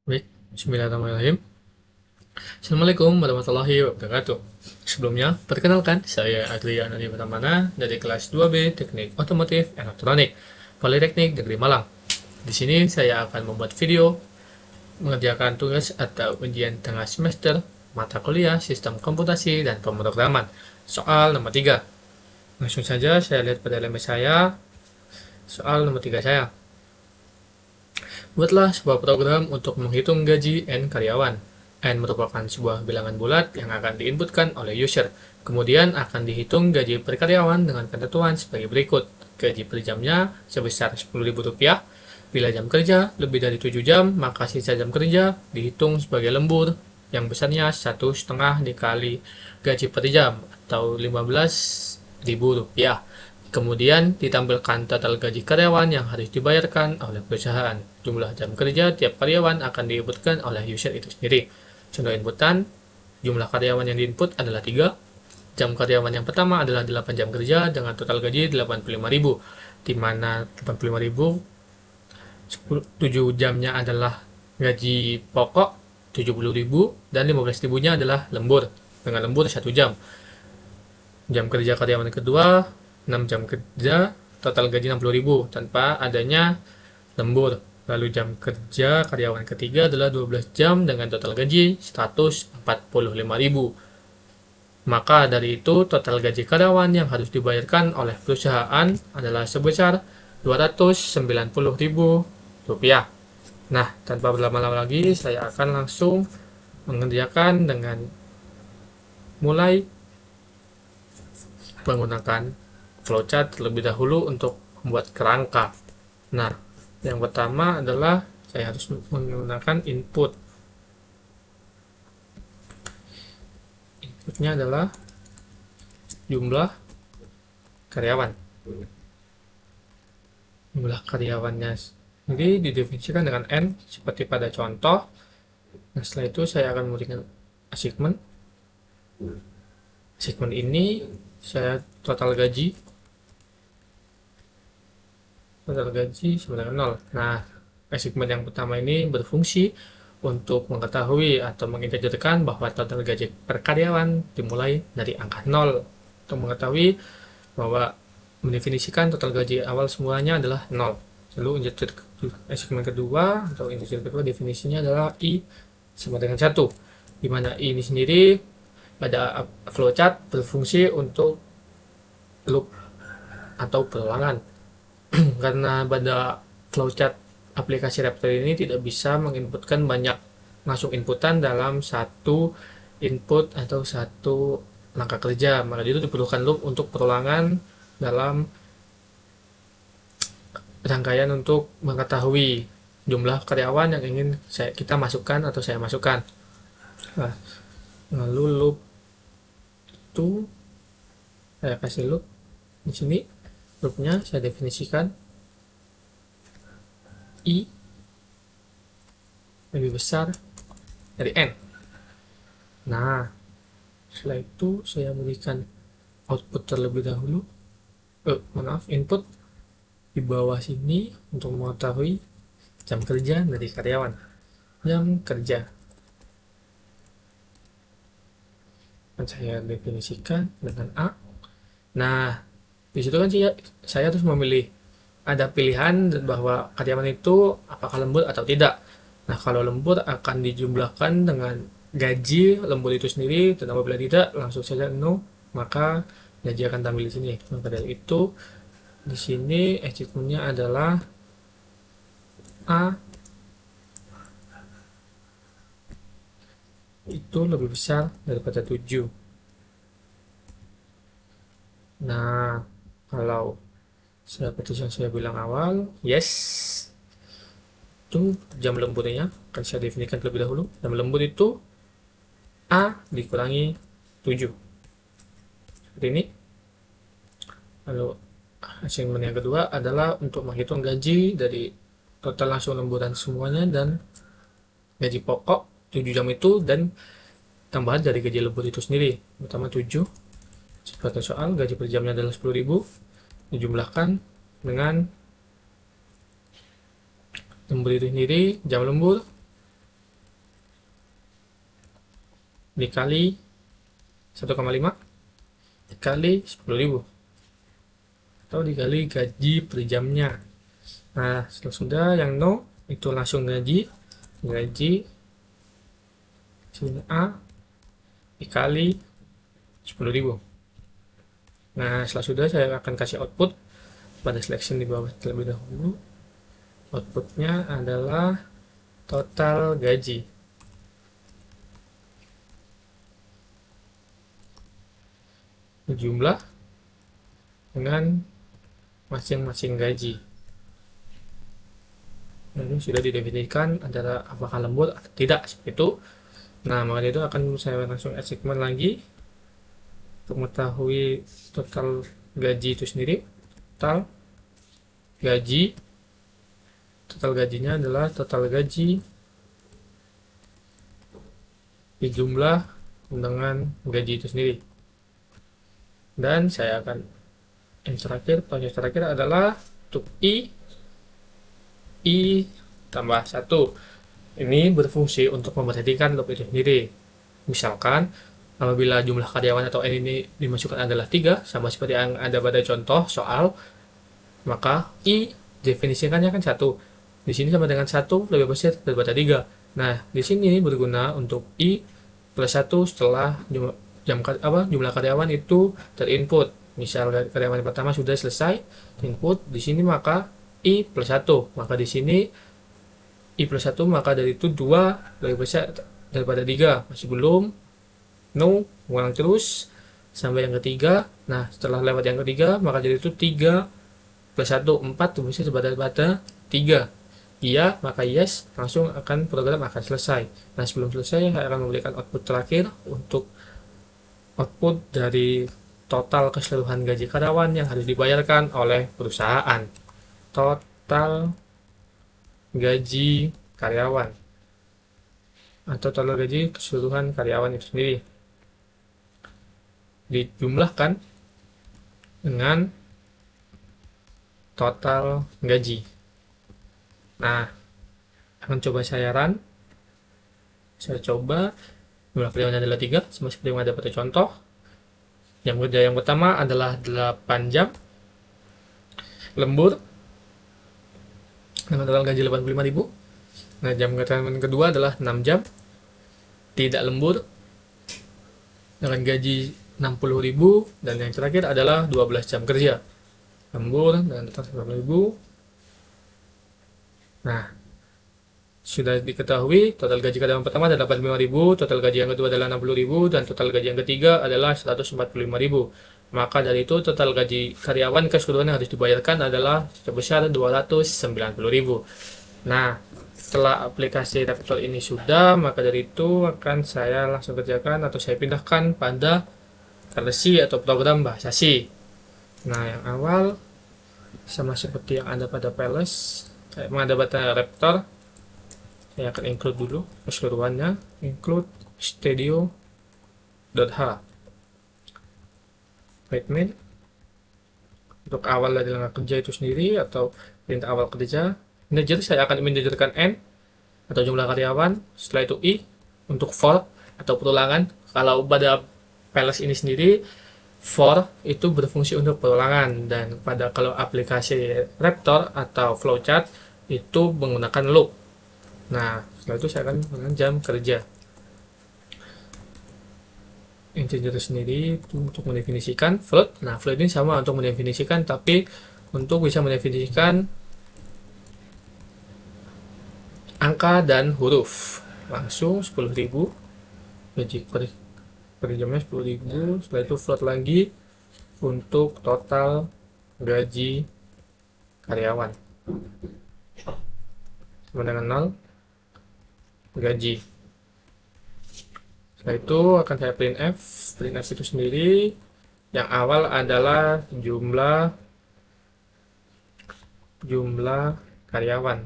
Baik, bismillahirrahmanirrahim. Assalamualaikum warahmatullahi wabarakatuh. Sebelumnya, perkenalkan, saya Adrian Adi Pramana dari kelas 2B Teknik Otomotif Elektronik, Politeknik Negeri Malang. Di sini saya akan membuat video mengerjakan tugas atau ujian tengah semester mata kuliah Sistem Komputasi dan Pemrograman. Soal nomor 3. Langsung saja saya lihat pada lembar saya. Soal nomor 3 saya. Buatlah sebuah program untuk menghitung gaji N karyawan. N merupakan sebuah bilangan bulat yang akan diinputkan oleh user. Kemudian akan dihitung gaji per karyawan dengan ketentuan sebagai berikut. Gaji per jamnya sebesar Rp10.000. Bila jam kerja lebih dari 7 jam, maka sisa jam kerja dihitung sebagai lembur yang besarnya 1,5 dikali gaji per jam atau Rp15.000. Kemudian ditampilkan total gaji karyawan yang harus dibayarkan oleh perusahaan. Jumlah jam kerja tiap karyawan akan diinputkan oleh user itu sendiri. Contoh inputan, jumlah karyawan yang diinput adalah 3. Jam karyawan yang pertama adalah 8 jam kerja dengan total gaji Rp85.000, di mana Rp85.000 7 jamnya adalah gaji pokok Rp70.000 dan Rp15.000-nya adalah lembur dengan lembur 1 jam. Jam kerja karyawan kedua 6 jam kerja, total gaji Rp60.000 tanpa adanya lembur. Lalu jam kerja karyawan ketiga adalah 12 jam dengan total gaji Rp145.000. Maka dari itu total gaji karyawan yang harus dibayarkan oleh perusahaan adalah sebesar Rp290.000. Nah, tanpa berlama-lama lagi, saya akan langsung mengerjakan dengan mulai menggunakan flowchart terlebih dahulu untuk membuat kerangka. Nah, yang pertama adalah saya harus menggunakan input. Inputnya adalah jumlah karyawan. Jumlah karyawannya sendiri didefinisikan dengan N seperti pada contoh. Nah, setelah itu saya akan memberikan assignment. Assignment ini saya total gaji sebenarnya 0. Nah, assignment yang pertama ini berfungsi untuk mengetahui atau mengintegrasikan bahwa total gaji per karyawan dimulai dari angka 0. Untuk mengetahui bahwa mendefinisikan total gaji awal semuanya adalah 0. Lalu assignment kedua atau integer kedua definisinya adalah I sama dengan 1, di mana I ini sendiri pada flowchart berfungsi untuk loop atau perulangan. Karena pada flowchart aplikasi Raptor ini tidak bisa menginputkan banyak masuk inputan dalam satu input atau satu langkah kerja, maka itu diperlukan loop untuk perulangan dalam rangkaian untuk mengetahui jumlah karyawan yang ingin kita masukkan atau saya masukkan. Nah, lalu loop itu saya kasih loop di sini. Loopnya saya definisikan I lebih besar dari N. Nah, setelah itu saya berikan output terlebih dahulu. Input di bawah sini untuk mengetahui jam kerja dari karyawan. Jam kerja. Dan saya definisikan dengan A. Nah, di situ kan saya harus memilih, ada pilihan bahwa karyawan itu apakah lembur atau tidak. Nah, kalau lembur akan dijumlahkan dengan gaji lembur itu sendiri, dan apabila tidak langsung saja no, maka gaji akan tampil di sini. Maka dari itu di sini achievementnya adalah A itu lebih besar daripada 7. Nah, kalau seperti yang saya bilang awal, yes, itu jam lemburnya akan saya definisikan terlebih dahulu. Jam lembur itu A dikurangi 7 seperti ini. Lalu assignment yang kedua adalah untuk menghitung gaji dari total langsung lemburan semuanya dan gaji pokok 7 jam itu dan tambahan dari gaji lembur itu sendiri. Pertama 7, seperti soal gaji per jamnya adalah 10.000, dijumlahkan dengan lembur itu sendiri, jam lembur dikali 1,5 dikali 10.000 atau dikali gaji per jamnya. Nah, setelah sudah yang no itu langsung gaji sini A dikali 10.000. Nah, setelah sudah saya akan kasih output pada selection di bawah terlebih dahulu. Outputnya adalah total gaji. Jumlah dengan masing-masing gaji. Ini sudah didefinisikan antara apakah lembur atau tidak, seperti itu. Nah, maka itu akan saya langsung add segmen lagi untuk mengetahui total gaji itu sendiri. Total gajinya adalah total gaji dijumlah dengan gaji itu sendiri. Dan saya akan yang terakhir adalah untuk I tambah 1. Ini berfungsi untuk memperhatikan loop itu sendiri. Misalkan apabila jumlah karyawan atau N ini dimasukkan adalah 3, sama seperti yang ada pada contoh soal, maka I definisikannya kan 1. Di sini sama dengan 1 lebih besar daripada 3. Nah, di sini berguna untuk I plus 1 setelah jumlah karyawan itu terinput. Misal karyawan pertama sudah selesai input di sini, maka I plus 1. Maka di sini I plus 1, maka dari itu 2 lebih besar daripada 3. Masih belum. No, ulang terus sampai yang ketiga. Nah, setelah lewat yang ketiga, maka jadi itu 3 plus 1, 4 lebih besar daripada 3. Iya, maka yes, langsung program akan selesai. Nah, sebelum selesai, saya akan memberikan output terakhir untuk output dari total keseluruhan gaji karyawan yang harus dibayarkan oleh perusahaan. Total gaji karyawan atau total gaji keseluruhan karyawan itu sendiri dijumlahkan dengan total gaji. Nah, akan coba saya run. Saya coba jumlah karyawan adalah 3, sama seperti yang ada pada contoh. Jam kerja yang pertama adalah 8 jam lembur dengan total gaji 85.000. Nah, jam kerja yang kedua adalah 6 jam tidak lembur dengan gaji 60.000, dan yang terakhir adalah 12 jam kerja lembur dan total 90.000. Nah, sudah diketahui total gaji karyawan pertama adalah 85.000, total gaji yang kedua adalah 60.000, dan total gaji yang ketiga adalah 145.000. Maka dari itu total gaji karyawan keseluruhan yang harus dibayarkan adalah sebesar 290.000. Nah, setelah aplikasi Raptor ini sudah, maka dari itu akan saya langsung kerjakan atau saya pindahkan pada versi atau program bahasa C. Nah, yang awal sama seperti yang ada pada Palace, yang ada pada Raptor. Saya akan include dulu keseluruhannya, include studio.h main untuk awal dari langkah kerja itu sendiri atau perintah awal kerja. Integer saya akan menjejerkan n atau jumlah karyawan, setelah itu i untuk for atau perulangan. Kalau pada Palace ini sendiri for itu berfungsi untuk perulangan, dan pada kalau aplikasi Raptor atau flowchart itu menggunakan loop. Nah, setelah itu saya akan menggunakan jam kerja. Integer sendiri untuk mendefinisikan float. Nah, float ini sama untuk mendefinisikan, tapi untuk bisa mendefinisikan angka dan huruf. Langsung 10.000 gaji per jamnya 10.000. Setelah itu float lagi untuk total gaji karyawan sama dengan 0 gaji. Setelah itu akan saya printf itu sendiri. Yang awal adalah jumlah karyawan.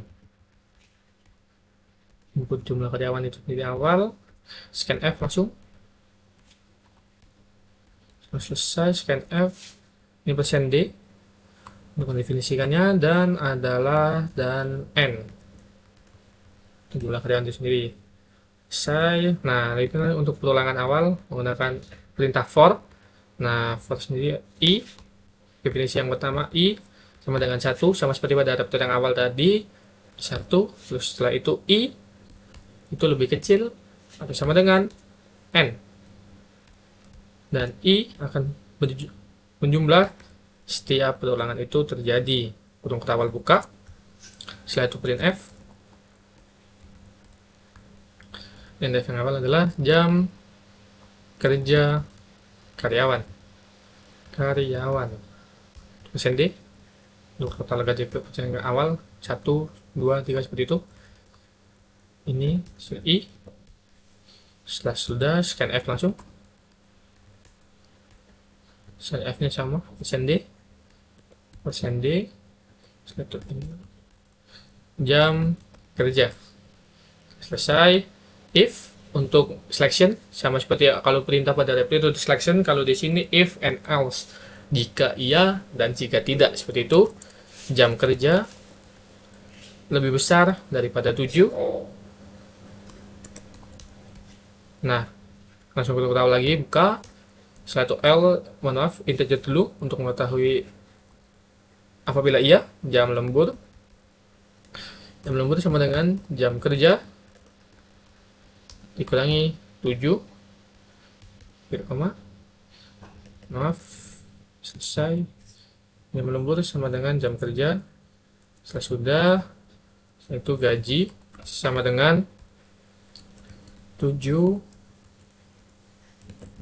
Input jumlah karyawan itu sendiri awal. Scanf langsung. Selesai scanf. Ini persen D untuk mendefinisikannya, dan adalah dan n jumlah karyawan itu sendiri. Selesai. Nah, itu untuk perulangan awal menggunakan perintah for. Nah, for sendiri i, definisi yang pertama i sama dengan 1, sama seperti pada adapter yang awal tadi, 1, terus setelah itu i itu lebih kecil atau sama dengan n, dan i akan menjumlah setiap perulangan itu terjadi. Kurung kawal buka, setelah itu printf, dan yang awal adalah jam kerja karyawan. Persen D untuk total gaji persen awal 1, 2, 3 seperti itu. Ini i, setelah sudah scan F langsung, scan F nya sama persen D, setelah itu jam kerja. Selesai. If untuk selection sama seperti kalau perintah pada reply itu selection, kalau di sini if and else, jika iya dan jika tidak, seperti itu. Jam kerja lebih besar daripada 7. Nah, langsung kita tahu lagi, buka. Setelah itu L, mohon maaf, integer dulu untuk mengetahui apabila iya, jam lembur. Jam lembur sama dengan jam kerja dikurangi 7, maaf, selesai. Jam lembur sama dengan jam kerja. Setelah itu gaji sama dengan 7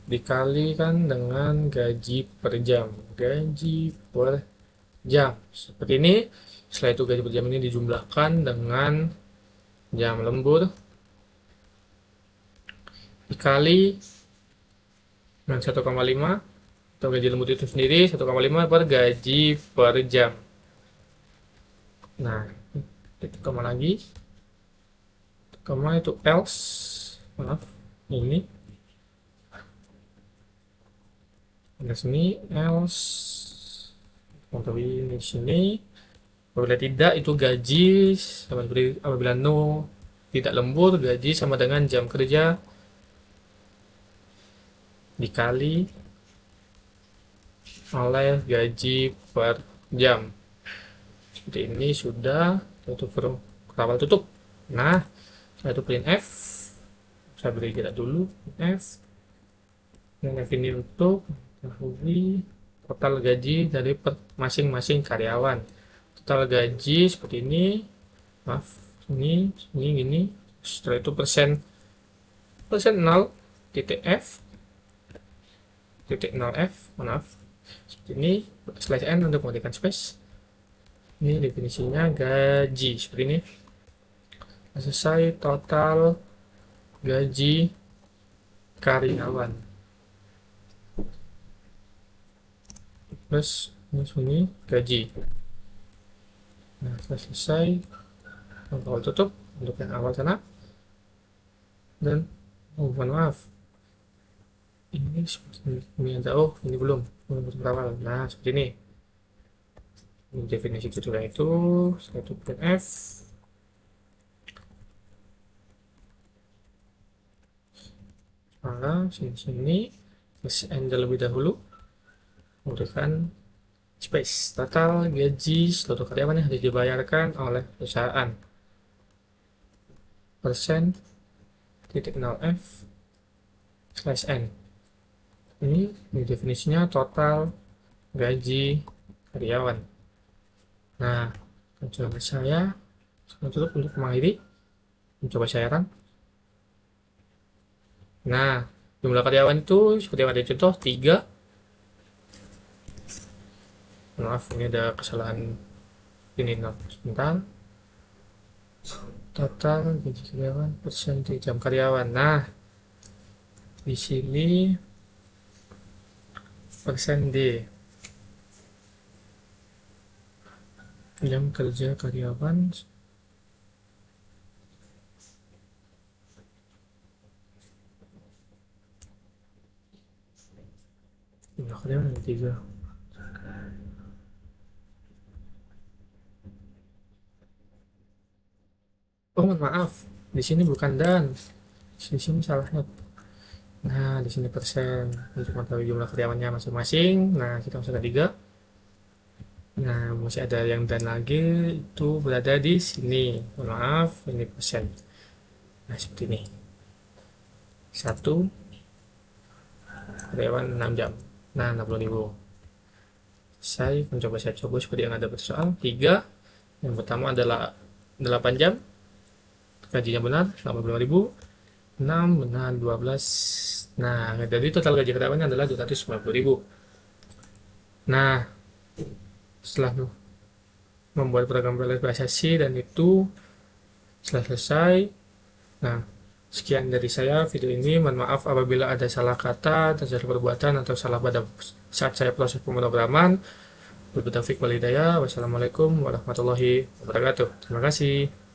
dikalikan dengan gaji per jam. Seperti ini. Setelah itu gaji per jam ini dijumlahkan dengan jam lembur dikali dengan 1,5, atau gaji lembur itu sendiri 1,5 per gaji per jam. Nah, itu koma lagi, koma itu else, maaf, ini di sini else, untuk ini sini. Apabila tidak, itu gaji sama seperti apabila no, tidak lembur, gaji sama dengan jam kerja dikali oleh gaji per jam. Seperti ini sudah. Tutup kawal tutup. Nah, saya itu printf, saya beri kita dulu printf, dan ini untuk mengetahui total gaji dari masing-masing karyawan. Total gaji seperti ini, maaf, ini gini. Setelah itu persen 0 titik f titik 0 f, maaf, seperti ini, slash n untuk menggantikan space. Ini definisinya gaji seperti ini. Selesai. Total gaji karyawan plus ini gaji. Nah, selesai. Kalau tutup untuk yang awal sana, dan mohon maaf, ini seperti ini ada, ini belum awal. Nah, seperti ini. Ini definisi kedua itu. Setelah itu printf, sini plus n terlebih dahulu, memberikan space. Total gaji seluruh karyawan yang harus dibayarkan oleh perusahaan, persen titik 0 f slash n. Ini definisinya total gaji karyawan. Nah, coba saya tutup untuk mengakhiri. Mencoba saya run. Nah, jumlah karyawan itu seperti yang ada di contoh 3. Maaf, ini ada kesalahan ini, sebentar. Total gaji karyawan persen jam karyawan. Nah, di sini persen D, jam kerja karyawan. Jumlah karyawan ada 3. Oh, maaf, di sini bukan dan, Di sini salahnya. Nah, di sini persen untuk mengetahui jumlah karyawannya masing-masing. Nah, kita masukkan 3. Nah, masih ada yang dan lagi itu berada di sini. Mohon maaf, ini persen. Nah, seperti ini. 1 karyawan 6 jam. Nah, 60.000. Saya mencoba saya coba seperti yang ada bersoal. 3. Yang pertama adalah 8 jam. Gajinya benar, 85.000. 6 benar 12. Nah, jadi total gaji karyawannya adalah 290.000. Nah, setelah membuat program bahasa C dan itu setelah selesai. Nah, sekian dari saya video ini. Mohon maaf apabila ada salah kata dan salah perbuatan atau salah pada saat saya proses pemrograman. Wabillahi taufiq wal hidayah. Wassalamualaikum warahmatullahi wabarakatuh. Terima kasih.